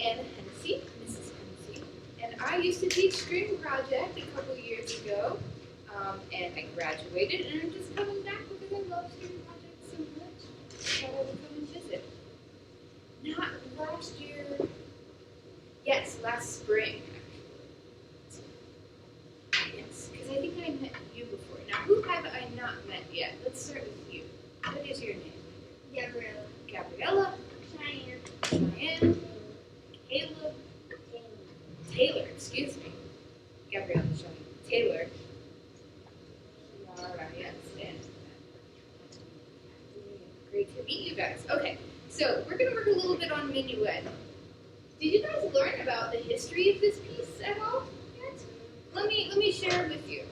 Mrs. Hennessy, and I used to teach string project a couple years ago, and I graduated, and I'm just coming back because I love string project so much. I thought I would come and visit. Not last year. Yes, last spring. Yes, because I think I met you before. Now, who have I not met yet? Let's start with you. What is your name? Gabriella. Gabriella. Cheyenne. Caleb. Taylor, excuse me. Gabriella, Cheyenne. Taylor. Yara, yes, and great to meet you guys. Okay, so we're going to work a little bit on minuet. Did you guys learn about the history of this piece at all yet? Let me share with you.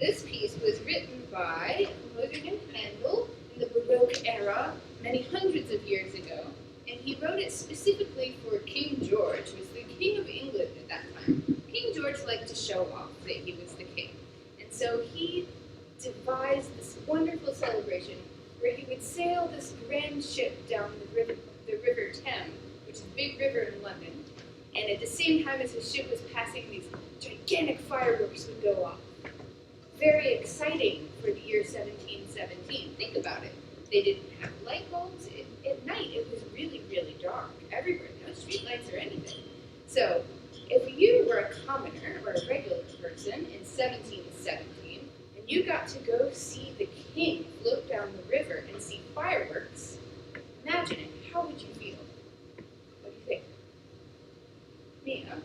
This piece was written by a composer named Handel in the Baroque era, many hundreds of years ago, and he wrote it specifically for King George, who was the King of England at that time. King George liked to show off that he was the king, and so he devised this wonderful celebration where he would sail this grand ship down the river Thames, which is a big river in London, and at the same time as his ship was passing, these gigantic fireworks would go off. Very exciting for the year 1717. Think about it. They didn't have light bulbs. At night, it was really, really dark everywhere. No street lights or anything. So, if you were a commoner or a regular person in 1717, and you got to go see the king float down the river and see fireworks, imagine it. How would you feel? What do you think? Mia?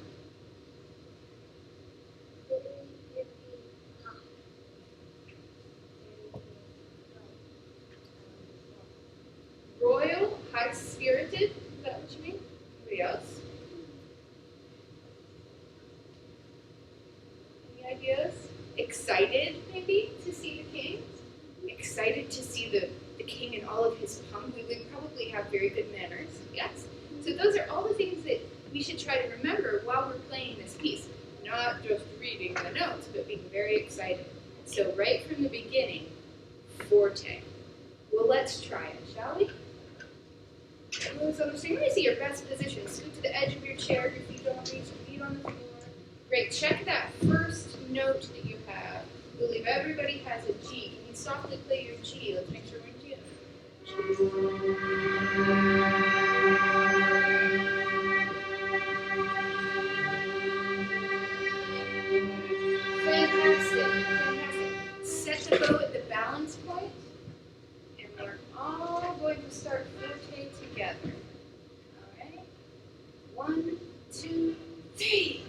Royal, high-spirited, is that what you mean? Anybody else? Any ideas? Excited, maybe, to see the king? Excited to see the king in all of his pomp. We would probably have very good manners, yes? So those are all the things that we should try to remember while we're playing this piece. Not just reading the notes, but being very excited. So right from the beginning, forte. Well, let's try it, shall we? Close on the string. Let me see your best position. Scoot to the edge of your chair. Your feet don't reach. Your feet on the floor. Great. Check that first note that you have. I believe everybody has a G. Can you softly play your G? Let's make sure we're in tune. Fantastic. Fantastic. Set the bow at the balance point. And we're all going to start forte together. All right? 1, 2, 3.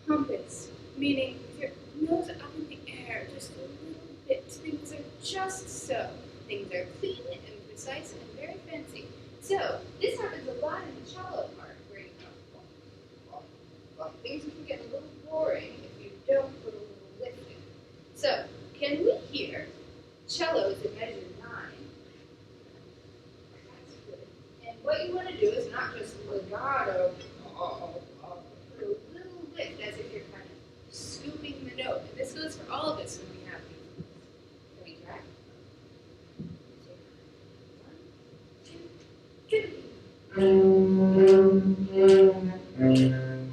Compass, meaning your nose up in the air, just a little bit. Things are just so. Things are clean and precise and very fancy. So this happens a lot in the cello part, where you go, things can get a little boring if you don't put a little lift in. So can we hear cellos in measure 9? That's good. And what you want to do is not just legato, put a little lift as if you're kind of scooping the note. And this goes for all of us when we have these. Can we try? 1,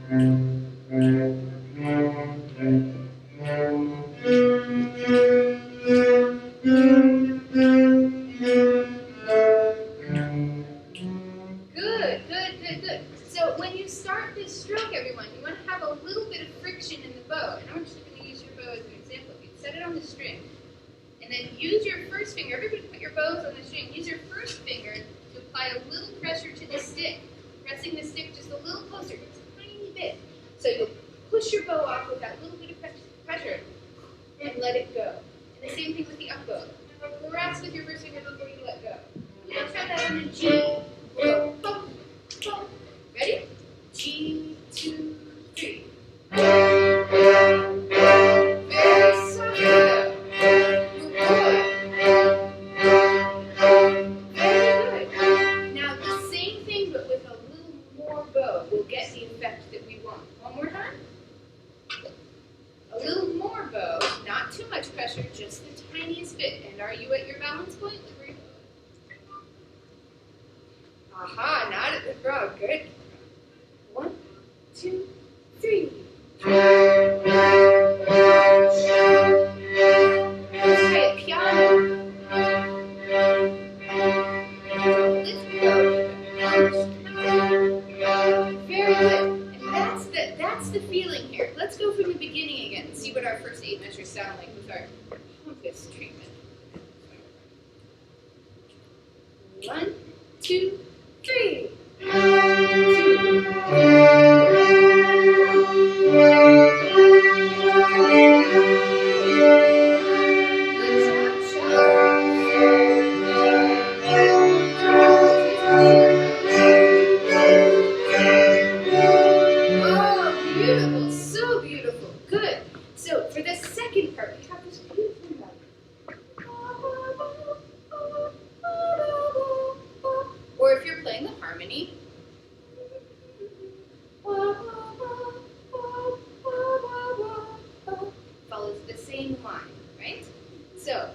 2, good. So when you start this stroke, everyone, you want to have a little bit of friction in the bow. And I'm just going to use your bow as an example. You set it on the string, and then use your first finger. Everybody put your bows on the string. Use your first finger to apply a little pressure to the stick, pressing the stick just a little closer, just a tiny bit. So you'll push your bow off with that little bit of pressure and let it go. And the same thing with the up bow. Press with your first finger before you let go. Now try that on a G. We'll go boom, boom. Ready? G, 2, 3. Very softly though. Very good. Now the same thing but with a little more bow will get the effect that we want. One more time. A little more bow, not too much pressure, just the tiniest bit. And are you at your balance point? Look where you're going. Aha, not at the frog. Good. 1, 2, 3. Let's try it piano. Lift your bow. Very good. And that's the feeling here. Let's go from the beginning again and see what our first 8 measures sound like with our compass treatment. 1, 2, 3. Oh, beautiful, so beautiful. Good. So for the second part, we have this beautiful note. Or if you're playing the harmony, follows the same line, right? So,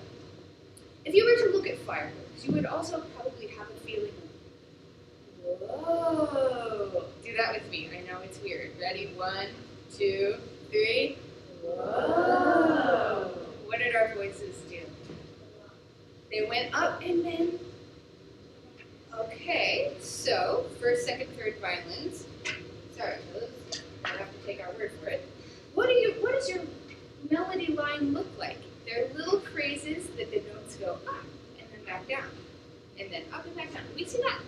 if you were to look at fireworks, you would also probably have a feeling of, whoa. Do that with me. I know it's weird. Ready? 1, 2, 3. Whoa. What did our voices do? They went up and then. Okay, so first, second, third violins. Sorry, I have to take our word for it. What does your melody line look like? They're little phrases that the notes go up and then back down, and then up and back down. We see that.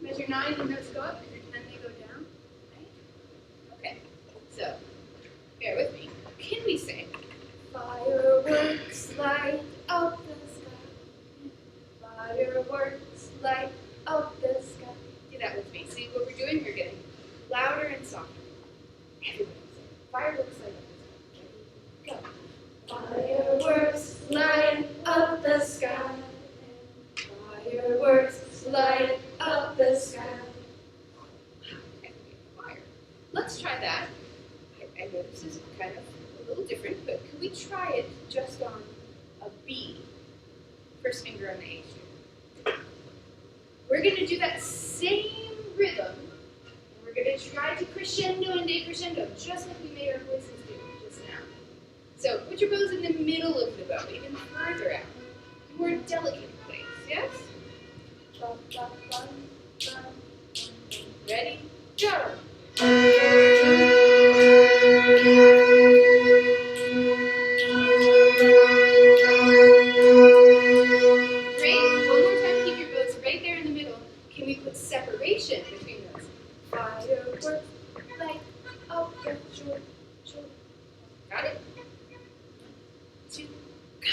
Measure 9, the notes go up. Measure 10, they go down. Right? Okay. So, bear with me. Can we say fireworks light up the sky? Fireworks light up the sky. Do that with me. See what we're doing? We're getting louder and softer. Everybody say fireworks light up the sky. Go. Fireworks light up the sky. Fireworks light up the sky. Fire. Let's try that. I know this is kind of a little different, but can we try it just on a B? First finger on the A string. We're going to do that same rhythm, and we're going to try to crescendo and decrescendo, just like we made our voices do just now. So put your bows in the middle of the bow, even further out. More delicate place, yes? Ready? Go! Great. One more time, keep your bows right there in the middle. Can we put separation between those? Fireworks light up the shore. Got it? 1, 2, go.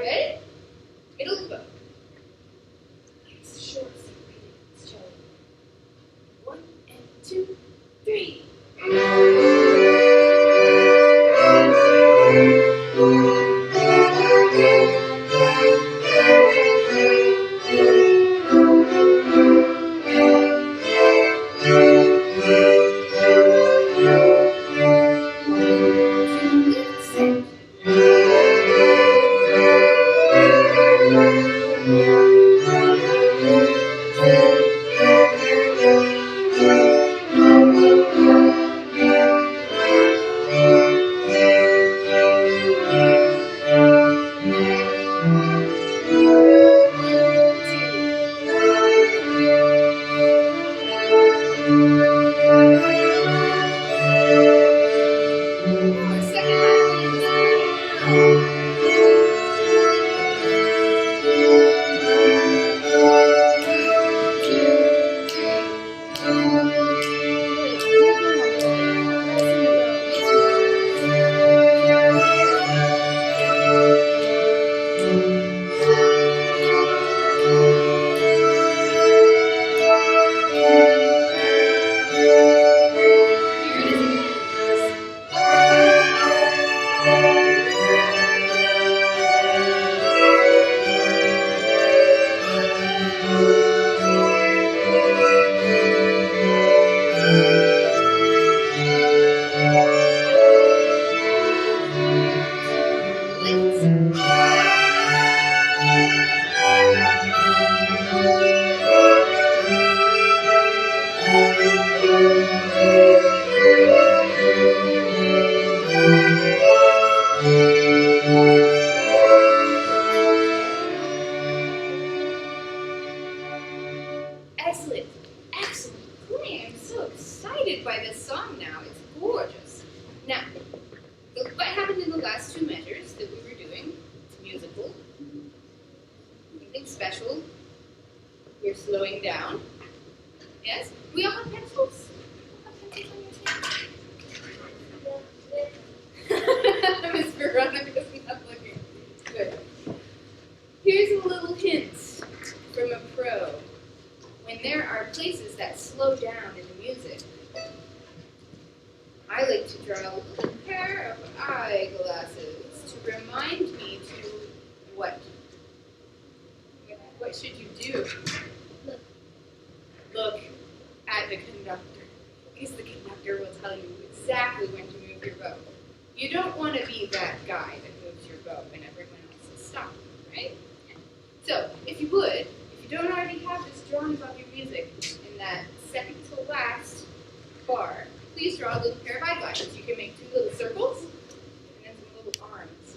Ready? Middle of the bow. It's short, separated, it's jelly. 1 and 2, 3. Excellent, excellent playing. I'm so excited by this song now. It's gorgeous. Now, what happened in the last 2 measures that we were doing? It's musical. Something special. You're slowing down. Yes? We all have pencils. We all have pencils on your table. Miss Veronica's not looking. Good. Here's a little hint from a pro. When there are places that slow down in the music, I like to draw a little pair of eyeglasses to remind me to what? What should you do? Look at the conductor, because the conductor will tell you exactly when to move your bow. You don't want to be that guy that moves your bow when everyone else is stopping, right? So, if you would, if you don't already have this drawn about your music in that second to last bar, please draw a little pair of eyeglasses. You can make 2 little circles and then some little arms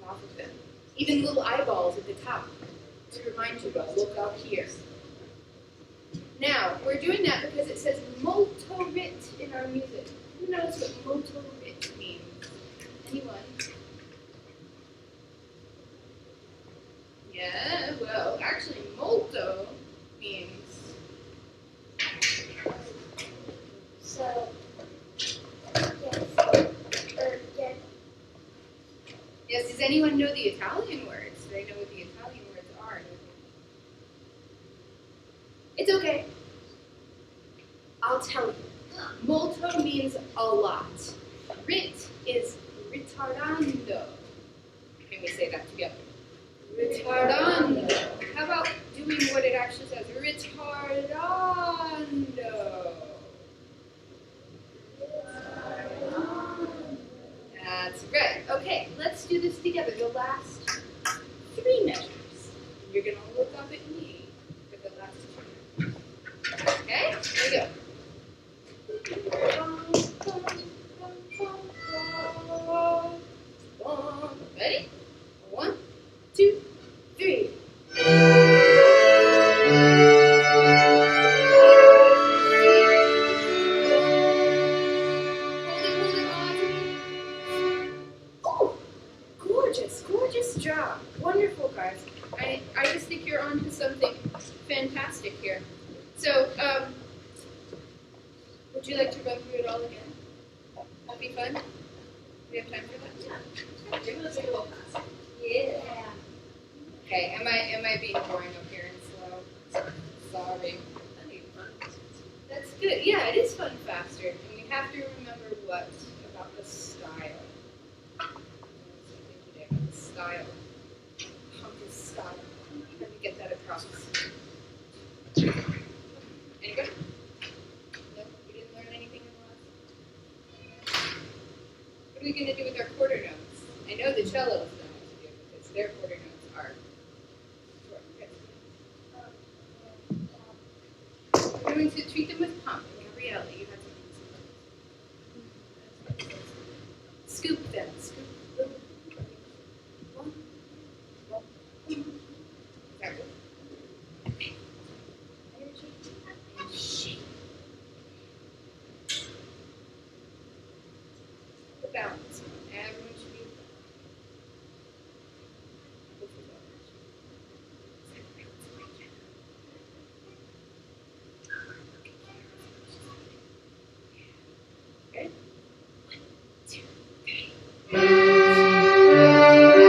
off of them. Even little eyeballs at the top to remind you to look up here. Now, we're doing that because it says molto rit in our music. Who knows what molto rit means? Anyone? Yeah, well, actually, molto means... So, yes, Yes, does anyone know the Italian words? Do they know what the Italian words are? It's okay. I'll tell you. Molto means a lot. Rit is ritardando. Can we say that together? Ritardando. How about doing what it actually says? Ritardando. That's right. Okay, let's do this together. The last 3 measures. You're going to look up at me for the last 2 measures. Okay, here we go. Ready? 1, 2, 3. Oh, gorgeous, gorgeous job. Wonderful, guys. I just think you're on to something fantastic here. So, would you like to run through it all again? That'd be fun. Do we have time for that? yeah. Maybe let's take a little class. Okay, am I being boring up here and slow? Sorry. That's good. Yeah, it is fun faster. And we have to remember what about the style. The style. Punk's style. How do we get that across? Any good? No, we didn't learn anything in the last. What are we going to do with our quarter notes? I know the cellos know what to do because their quarter notes are short. Okay. We're going to treat them with pump. Gabriella, you have something to say. Scoop them. Scoop them. Is that good? Okay. Energy and shape. The balance. Everyone should be okay. 1, 2, 3. Let me hear the short notes.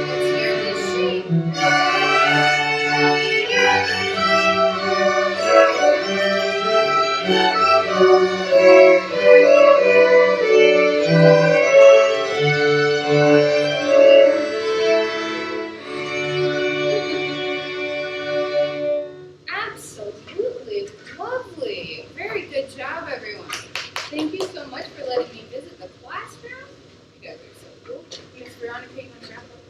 Let's hear the shape. Absolutely lovely. Very good job, everyone. Thank you so much for letting me visit the classroom. You guys are so cool. Miss Veronica, you want to wrap up?